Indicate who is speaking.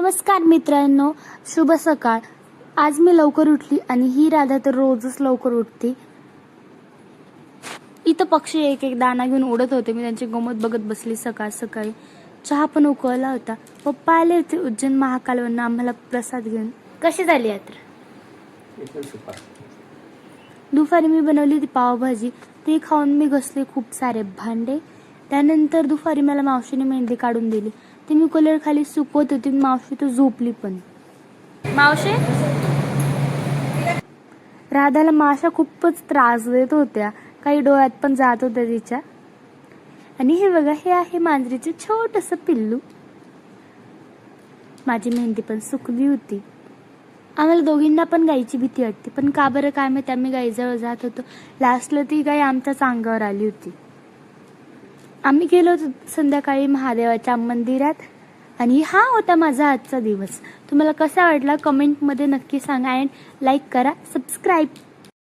Speaker 1: नमस्कार मित्रांनो, शुभ सकाळ। आज मी लवकर उठली आणि ही राधा तर रोजच लवकर उठते। इथं पक्षी एक एक दाणा घेऊन उडत होते। मी त्यांची गंमत बघत बसली। सकाळ सकाळी चहा पण उकळला होता। पप्पा आले होते उज्जैन महाकालवरून आम्हाला प्रसाद घेऊन। कशी झाली यात्रा?
Speaker 2: एकदम सुपर।
Speaker 1: दुपारी मी बनवली होती पावभाजी, ती खाऊन मी घसले खूप सारे भांडे। त्यानंतर दुपारी मला मावशीने मेहंदी काढून दिली, ती मी कलर खाली सुकवत होती। मावशी तर झोपली पण। मावशी, राधाला माशा खूपच त्रास देत होत्या, काही डोळ्यात पण जात होत्या तिच्या। आणि हे बघा, हे आहे मांजरीचे छोटस पिल्लू। माझी मेहंदी पण सुकली होती। आम्हाला दोघींना पण गायीची भीती वाटते, पण का बरं काय माहिती, आम्ही गायीजवळ जात होतो। लास्टला ती गाय आमच्याच अंगावर आली होती। आम्ही गेलो होतो संध्याकाळी महादेवाच्या मंदिरात आणि हा होता माझा आजचा दिवस। तुम्हाला कसा वाटला कमेंटमध्ये नक्की सांगा अँड लाईक करा, सबस्क्राईब।